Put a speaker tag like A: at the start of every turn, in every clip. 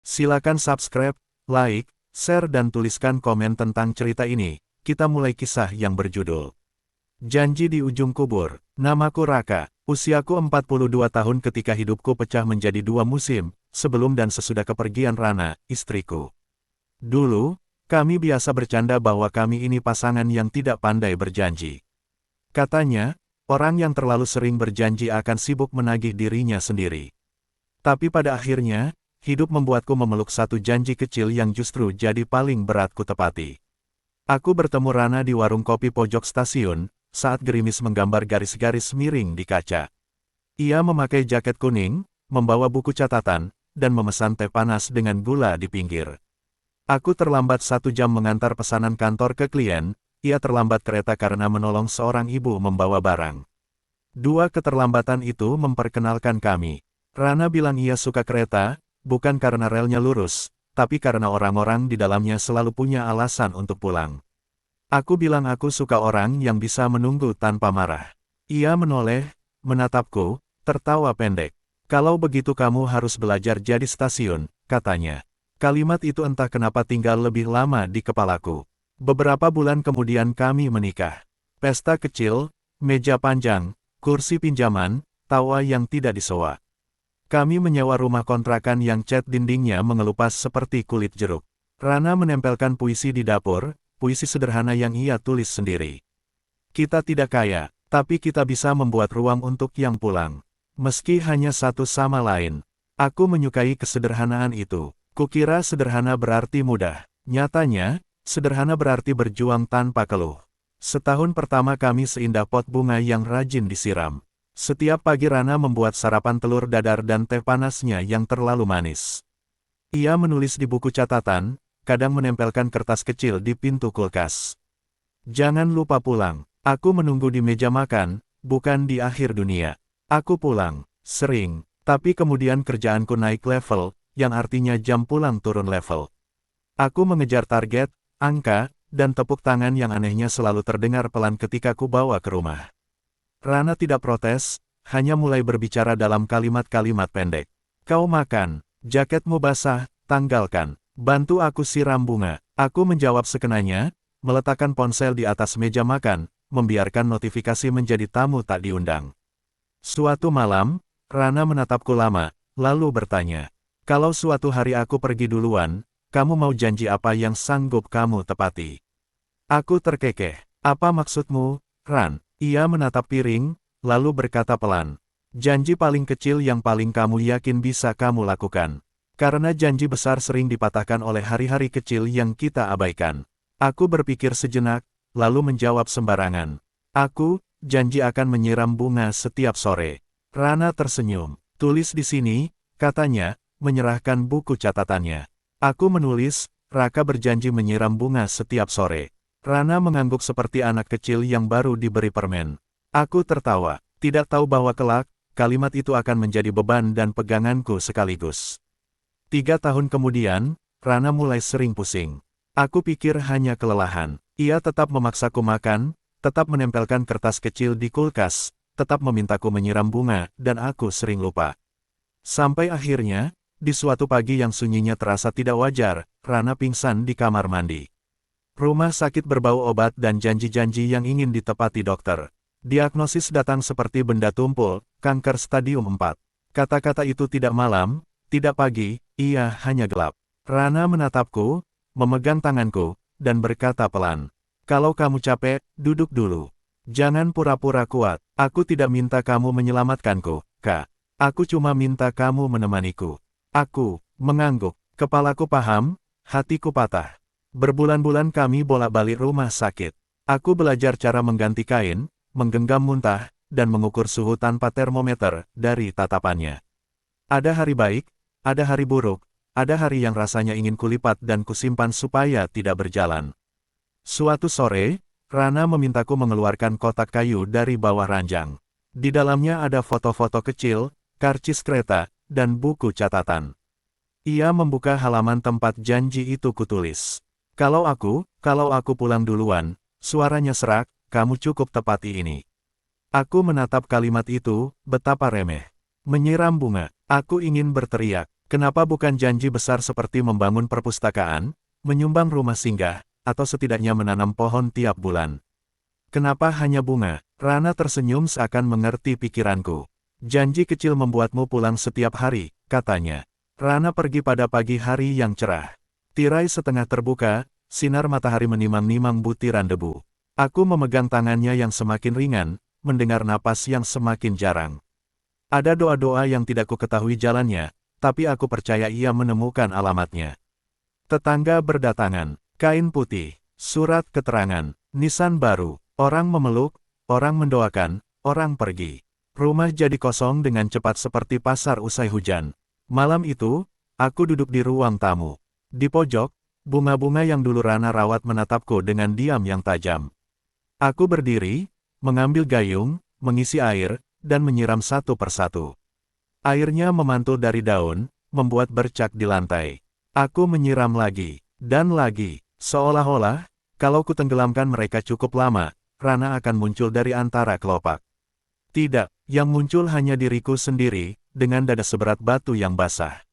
A: Silakan subscribe, like, share dan tuliskan komen tentang cerita ini. Kita mulai kisah yang berjudul Janji di Ujung Kubur. Namaku Raka, usiaku 42 tahun ketika hidupku pecah menjadi dua musim, sebelum dan sesudah kepergian Rana, istriku. Dulu, kami biasa bercanda bahwa kami ini pasangan yang tidak pandai berjanji. Katanya, orang yang terlalu sering berjanji akan sibuk menagih dirinya sendiri. Tapi pada akhirnya, hidup membuatku memeluk satu janji kecil yang justru jadi paling berat kutepati. Aku bertemu Rana di warung kopi pojok stasiun, saat gerimis menggambar garis-garis miring di kaca. Ia memakai jaket kuning, membawa buku catatan, dan memesan teh panas dengan gula di pinggir. Aku terlambat 1 jam mengantar pesanan kantor ke klien, ia terlambat kereta karena menolong seorang ibu membawa barang. Dua keterlambatan itu memperkenalkan kami. Rana bilang ia suka kereta, bukan karena relnya lurus, tapi karena orang-orang di dalamnya selalu punya alasan untuk pulang. Aku bilang aku suka orang yang bisa menunggu tanpa marah. Ia menoleh, menatapku, tertawa pendek. Kalau begitu kamu harus belajar jadi stasiun, katanya. Kalimat itu entah kenapa tinggal lebih lama di kepalaku. Beberapa bulan kemudian kami menikah. Pesta kecil, meja panjang, kursi pinjaman, tawa yang tidak disewa. Kami menyewa rumah kontrakan yang cat dindingnya mengelupas seperti kulit jeruk. Rana menempelkan puisi di dapur, puisi sederhana yang ia tulis sendiri. Kita tidak kaya, tapi kita bisa membuat ruang untuk yang pulang. Meski hanya satu sama lain. Aku menyukai kesederhanaan itu. Kukira sederhana berarti mudah. Nyatanya, sederhana berarti berjuang tanpa keluh. Setahun pertama kami seindah pot bunga yang rajin disiram. Setiap pagi Rana membuat sarapan telur dadar dan teh panasnya yang terlalu manis. Ia menulis di buku catatan, kadang menempelkan kertas kecil di pintu kulkas. Jangan lupa pulang. Aku menunggu di meja makan, bukan di akhir dunia. Aku pulang, sering, tapi kemudian kerjaanku naik level, yang artinya jam pulang turun level. Aku mengejar target, angka, dan tepuk tangan yang anehnya selalu terdengar pelan ketika ku bawa ke rumah. Rana tidak protes, hanya mulai berbicara dalam kalimat-kalimat pendek. Kau makan, jaketmu basah, tanggalkan, bantu aku siram bunga. Aku menjawab sekenanya, meletakkan ponsel di atas meja makan, membiarkan notifikasi menjadi tamu tak diundang. Suatu malam, Rana menatapku lama, lalu bertanya, kalau suatu hari aku pergi duluan, kamu mau janji apa yang sanggup kamu tepati? Aku terkekeh. Apa maksudmu, Ran? Ia menatap piring, lalu berkata pelan. Janji paling kecil yang paling kamu yakin bisa kamu lakukan. Karena janji besar sering dipatahkan oleh hari-hari kecil yang kita abaikan. Aku berpikir sejenak, lalu menjawab sembarangan. Aku, janji akan menyiram bunga setiap sore. Rana tersenyum. Tulis di sini, katanya, menyerahkan buku catatannya. Aku menulis, Raka berjanji menyiram bunga setiap sore. Rana mengangguk seperti anak kecil yang baru diberi permen. Aku tertawa, tidak tahu bahwa kelak, kalimat itu akan menjadi beban dan peganganku sekaligus. 3 tahun kemudian, Rana mulai sering pusing. Aku pikir hanya kelelahan. Ia tetap memaksaku makan, tetap menempelkan kertas kecil di kulkas, tetap memintaku menyiram bunga, dan aku sering lupa. Sampai akhirnya, di suatu pagi yang sunyinya terasa tidak wajar, Rana pingsan di kamar mandi. Rumah sakit berbau obat dan janji-janji yang ingin ditepati dokter. Diagnosis datang seperti benda tumpul, kanker stadium 4. Kata-kata itu tidak malam, tidak pagi, ia hanya gelap. Rana menatapku, memegang tanganku, dan berkata pelan. Kalau kamu capek, duduk dulu. Jangan pura-pura kuat. Aku tidak minta kamu menyelamatkanku, Kak. Aku cuma minta kamu menemaniku. Aku mengangguk. Kepalaku paham, hatiku patah. Berbulan-bulan kami bolak-balik rumah sakit. Aku belajar cara mengganti kain, menggenggam muntah, dan mengukur suhu tanpa termometer dari tatapannya. Ada hari baik, ada hari buruk, ada hari yang rasanya ingin kulipat dan kusimpan supaya tidak berjalan. Suatu sore, Rana memintaku mengeluarkan kotak kayu dari bawah ranjang. Di dalamnya ada foto-foto kecil, karcis kereta, dan buku catatan. Ia membuka halaman tempat janji itu kutulis. Kalau aku pulang duluan, suaranya serak, kamu cukup tepati ini. Aku menatap kalimat itu, betapa remeh. Menyiram bunga, aku ingin berteriak. Kenapa bukan janji besar seperti membangun perpustakaan, menyumbang rumah singgah, atau setidaknya menanam pohon tiap bulan? Kenapa hanya bunga? Rana tersenyum seakan mengerti pikiranku. Janji kecil membuatmu pulang setiap hari, katanya. Rana pergi pada pagi hari yang cerah. Tirai setengah terbuka, sinar matahari menimang-nimang butiran debu. Aku memegang tangannya yang semakin ringan, mendengar napas yang semakin jarang. Ada doa-doa yang tidak ku ketahui jalannya, tapi aku percaya ia menemukan alamatnya. Tetangga berdatangan, kain putih, surat keterangan, nisan baru, orang memeluk, orang mendoakan, orang pergi. Rumah jadi kosong dengan cepat seperti pasar usai hujan. Malam itu, aku duduk di ruang tamu. Di pojok, bunga-bunga yang dulu Rana rawat menatapku dengan diam yang tajam. Aku berdiri, mengambil gayung, mengisi air, dan menyiram satu persatu. Airnya memantul dari daun, membuat bercak di lantai. Aku menyiram lagi, dan lagi, seolah-olah, kalau kutenggelamkan mereka cukup lama, Rana akan muncul dari antara kelopak. Tidak, yang muncul hanya diriku sendiri, dengan dada seberat batu yang basah.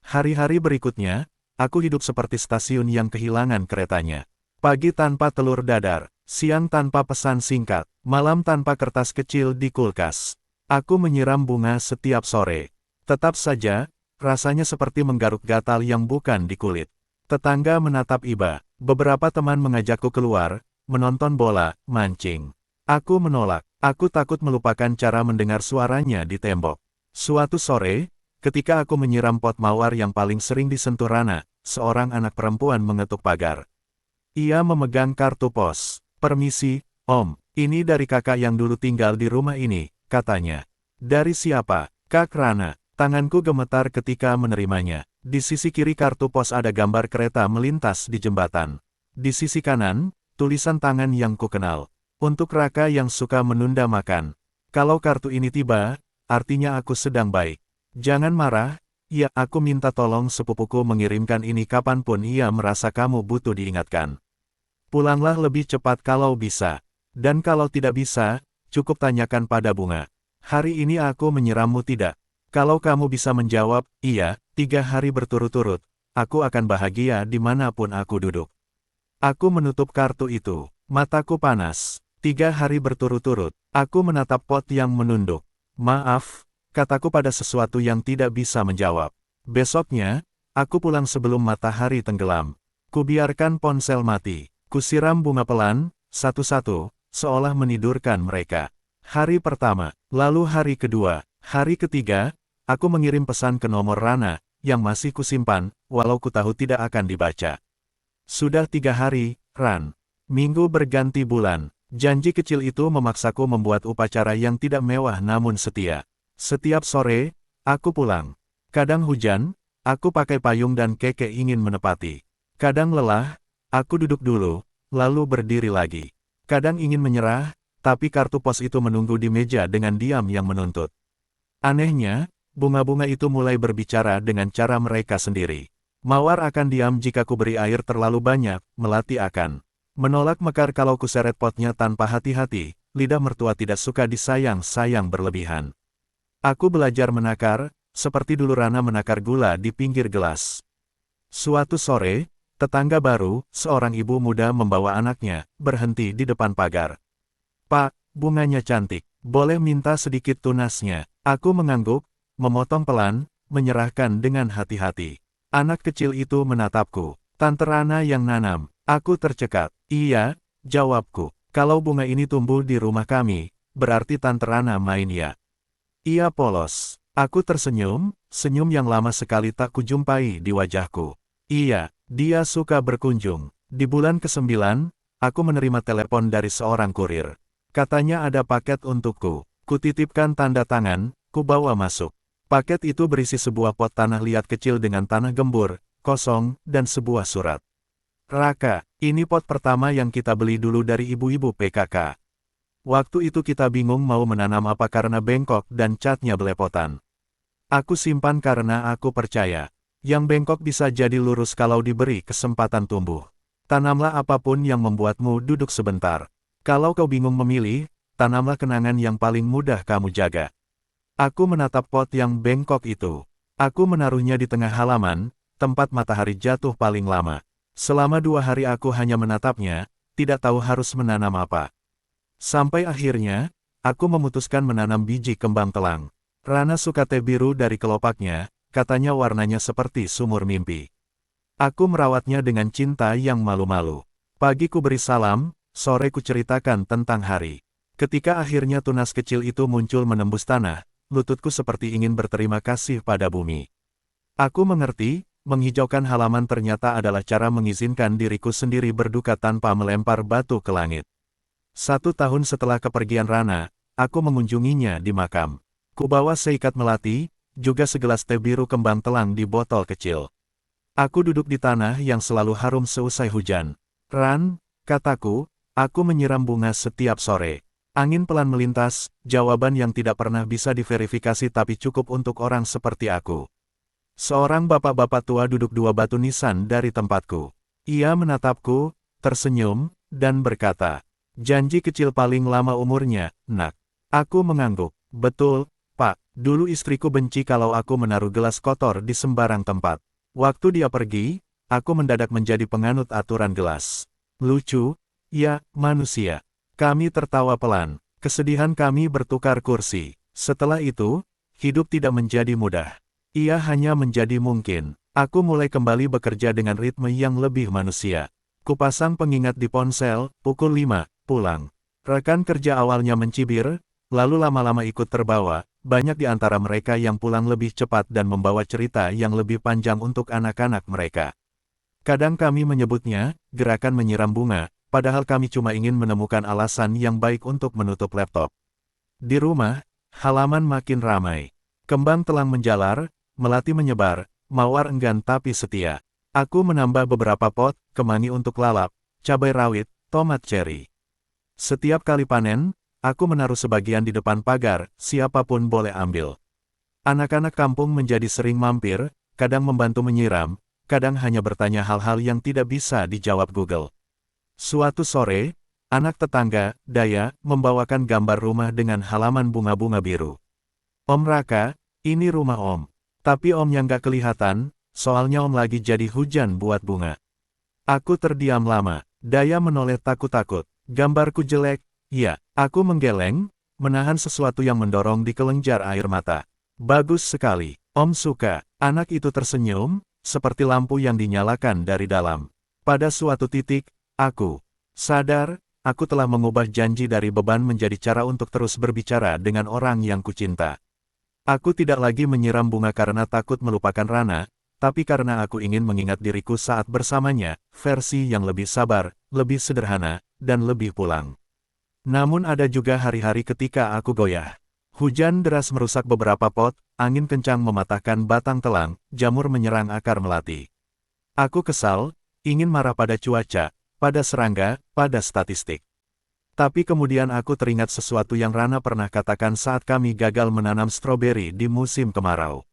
A: Hari-hari berikutnya, aku hidup seperti stasiun yang kehilangan keretanya. Pagi tanpa telur dadar, siang tanpa pesan singkat, malam tanpa kertas kecil di kulkas. Aku menyiram bunga setiap sore. Tetap saja, rasanya seperti menggaruk gatal yang bukan di kulit. Tetangga menatap iba, beberapa teman mengajakku keluar, menonton bola, mancing. Aku menolak, aku takut melupakan cara mendengar suaranya di tembok. Suatu sore, ketika aku menyiram pot mawar yang paling sering disentuh Rana, seorang anak perempuan mengetuk pagar. Ia memegang kartu pos. Permisi, Om, ini dari kakak yang dulu tinggal di rumah ini, katanya. Dari siapa? Kak Rana. Tanganku gemetar ketika menerimanya. Di sisi kiri kartu pos ada gambar kereta melintas di jembatan. Di sisi kanan, tulisan tangan yang kukenal. Untuk Raka yang suka menunda makan. Kalau kartu ini tiba, artinya aku sedang baik. Jangan marah, ya aku minta tolong sepupuku mengirimkan ini kapanpun ia merasa kamu butuh diingatkan. Pulanglah lebih cepat kalau bisa. Dan kalau tidak bisa, cukup tanyakan pada bunga. Hari ini aku menyirammu tidak. Kalau kamu bisa menjawab, iya, 3 hari berturut-turut, aku akan bahagia dimanapun aku duduk. Aku menutup kartu itu. Mataku panas. 3 hari berturut-turut, aku menatap pot yang menunduk. Maaf, kataku pada sesuatu yang tidak bisa menjawab. Besoknya, aku pulang sebelum matahari tenggelam. Kubiarkan ponsel mati. Kusiram bunga pelan, satu-satu, seolah menidurkan mereka. Hari pertama, lalu hari kedua, hari ketiga, aku mengirim pesan ke nomor Rana, yang masih kusimpan, walau ku tahu tidak akan dibaca. Sudah 3 hari, Ran. Minggu berganti bulan. Janji kecil itu memaksaku membuat upacara yang tidak mewah namun setia. Setiap sore, aku pulang. Kadang hujan, aku pakai payung dan keke ingin menepati. Kadang lelah, aku duduk dulu, lalu berdiri lagi. Kadang ingin menyerah, tapi kartu pos itu menunggu di meja dengan diam yang menuntut. Anehnya, bunga-bunga itu mulai berbicara dengan cara mereka sendiri. Mawar akan diam jika ku beri air terlalu banyak, melati akan menolak mekar kalau kuseret potnya tanpa hati-hati. Lidah mertua tidak suka disayang-sayang berlebihan. Aku belajar menakar, seperti dulu Rana menakar gula di pinggir gelas. Suatu sore, tetangga baru, seorang ibu muda membawa anaknya, berhenti di depan pagar. Pak, bunganya cantik, boleh minta sedikit tunasnya. Aku mengangguk, memotong pelan, menyerahkan dengan hati-hati. Anak kecil itu menatapku. Tante Rana yang nanam. Aku tercekat. Iya, jawabku. Kalau bunga ini tumbuh di rumah kami, berarti Tante Rana main ya. Ia polos. Aku tersenyum, senyum yang lama sekali tak kujumpai di wajahku. Iya, dia suka berkunjung. Di bulan ke-9, aku menerima telepon dari seorang kurir. Katanya ada paket untukku. Kutitipkan tanda tangan, ku bawa masuk. Paket itu berisi sebuah pot tanah liat kecil dengan tanah gembur, kosong, dan sebuah surat. Raka, ini pot pertama yang kita beli dulu dari ibu-ibu PKK. Waktu itu kita bingung mau menanam apa karena bengkok dan catnya belepotan. Aku simpan karena aku percaya, yang bengkok bisa jadi lurus kalau diberi kesempatan tumbuh. Tanamlah apapun yang membuatmu duduk sebentar. Kalau kau bingung memilih, tanamlah kenangan yang paling mudah kamu jaga. Aku menatap pot yang bengkok itu. Aku menaruhnya di tengah halaman, tempat matahari jatuh paling lama. Selama 2 hari aku hanya menatapnya, tidak tahu harus menanam apa. Sampai akhirnya, aku memutuskan menanam biji kembang telang. Rana suka teh biru dari kelopaknya, katanya warnanya seperti sumur mimpi. Aku merawatnya dengan cinta yang malu-malu. Pagi ku beri salam, sore ku ceritakan tentang hari. Ketika akhirnya tunas kecil itu muncul menembus tanah, lututku seperti ingin berterima kasih pada bumi. Aku mengerti, menghijaukan halaman ternyata adalah cara mengizinkan diriku sendiri berduka tanpa melempar batu ke langit. 1 tahun setelah kepergian Rana, aku mengunjunginya di makam. Kubawa seikat melati, juga segelas teh biru kembang telang di botol kecil. Aku duduk di tanah yang selalu harum seusai hujan. Ran, kataku, aku menyiram bunga setiap sore. Angin pelan melintas, jawaban yang tidak pernah bisa diverifikasi tapi cukup untuk orang seperti aku. Seorang bapak-bapak tua duduk 2 batu nisan dari tempatku. Ia menatapku, tersenyum, dan berkata, "Janji kecil paling lama umurnya, nak." Aku mengangguk. "Betul, Pak. Dulu istriku benci kalau aku menaruh gelas kotor di sembarang tempat. Waktu dia pergi, aku mendadak menjadi penganut aturan gelas." Lucu, ya, manusia. Kami tertawa pelan. Kesedihan kami bertukar kursi. Setelah itu, hidup tidak menjadi mudah. Ia hanya menjadi mungkin. Aku mulai kembali bekerja dengan ritme yang lebih manusia. Kupasang pengingat di ponsel, pukul 5, pulang. Rekan kerja awalnya mencibir, lalu lama-lama ikut terbawa. Banyak di antara mereka yang pulang lebih cepat dan membawa cerita yang lebih panjang untuk anak-anak mereka. Kadang kami menyebutnya, gerakan menyiram bunga, padahal kami cuma ingin menemukan alasan yang baik untuk menutup laptop. Di rumah, halaman makin ramai. Kembang telang menjalar, melati menyebar, mawar enggan tapi setia. Aku menambah beberapa pot, kemangi untuk lalap, cabai rawit, tomat ceri. Setiap kali panen, aku menaruh sebagian di depan pagar, siapapun boleh ambil. Anak-anak kampung menjadi sering mampir, kadang membantu menyiram, kadang hanya bertanya hal-hal yang tidak bisa dijawab Google. Suatu sore, anak tetangga, Daya, membawakan gambar rumah dengan halaman bunga-bunga biru. "Om Raka, ini rumah Om." Tapi Omnya nggak kelihatan, soalnya Om lagi jadi hujan buat bunga. Aku terdiam lama. Daya menoleh takut-takut. "Gambarku jelek." "Ya." Aku menggeleng, menahan sesuatu yang mendorong di kelenjar air mata. "Bagus sekali. Om suka." Anak itu tersenyum, seperti lampu yang dinyalakan dari dalam. Pada suatu titik, aku sadar, aku telah mengubah janji dari beban menjadi cara untuk terus berbicara dengan orang yang kucinta. Aku tidak lagi menyiram bunga karena takut melupakan Rana, tapi karena aku ingin mengingat diriku saat bersamanya, versi yang lebih sabar, lebih sederhana, dan lebih pulang. Namun ada juga hari-hari ketika aku goyah. Hujan deras merusak beberapa pot, angin kencang mematahkan batang telang, jamur menyerang akar melati. Aku kesal, ingin marah pada cuaca, pada serangga, pada statistik. Tapi kemudian aku teringat sesuatu yang Rana pernah katakan saat kami gagal menanam stroberi di musim kemarau.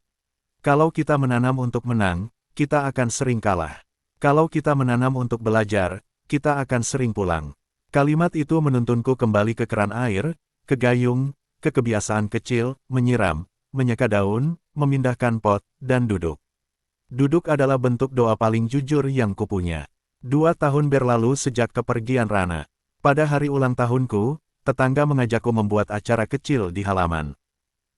A: Kalau kita menanam untuk menang, kita akan sering kalah. Kalau kita menanam untuk belajar, kita akan sering pulang. Kalimat itu menuntunku kembali ke keran air, ke gayung, ke kebiasaan kecil, menyiram, menyeka daun, memindahkan pot, dan duduk. Duduk adalah bentuk doa paling jujur yang kupunya. 2 tahun berlalu sejak kepergian Rana. Pada hari ulang tahunku, tetangga mengajakku membuat acara kecil di halaman.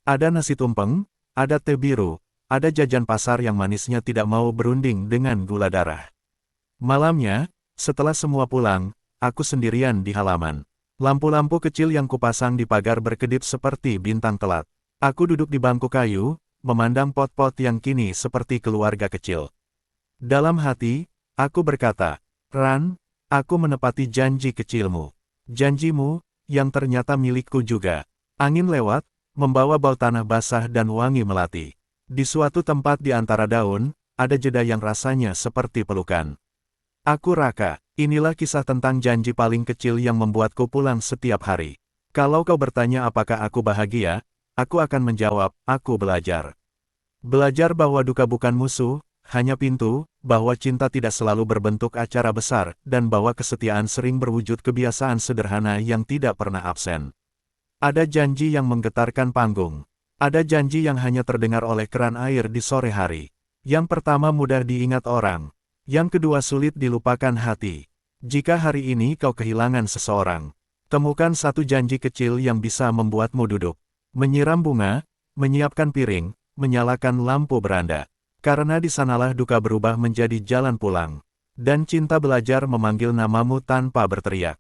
A: Ada nasi tumpeng, ada teh biru, ada jajan pasar yang manisnya tidak mau berunding dengan gula darah. Malamnya, setelah semua pulang, aku sendirian di halaman. Lampu-lampu kecil yang kupasang di pagar berkedip seperti bintang telat. Aku duduk di bangku kayu, memandang pot-pot yang kini seperti keluarga kecil. Dalam hati, aku berkata, "Ran, aku menepati janji kecilmu. Janjimu, yang ternyata milikku juga." Angin lewat, membawa bau tanah basah dan wangi melati. Di suatu tempat di antara daun, ada jeda yang rasanya seperti pelukan. Aku Raka, inilah kisah tentang janji paling kecil yang membuatku pulang setiap hari. Kalau kau bertanya apakah aku bahagia, aku akan menjawab, aku belajar. Belajar bahwa duka bukan musuh, hanya pintu, bahwa cinta tidak selalu berbentuk acara besar, dan bahwa kesetiaan sering berwujud kebiasaan sederhana yang tidak pernah absen. Ada janji yang menggetarkan panggung. Ada janji yang hanya terdengar oleh keran air di sore hari. Yang pertama mudah diingat orang. Yang kedua sulit dilupakan hati. Jika hari ini kau kehilangan seseorang, temukan satu janji kecil yang bisa membuatmu duduk, menyiram bunga, menyiapkan piring, menyalakan lampu beranda. Karena di sanalah duka berubah menjadi jalan pulang. Dan cinta belajar memanggil namamu tanpa berteriak.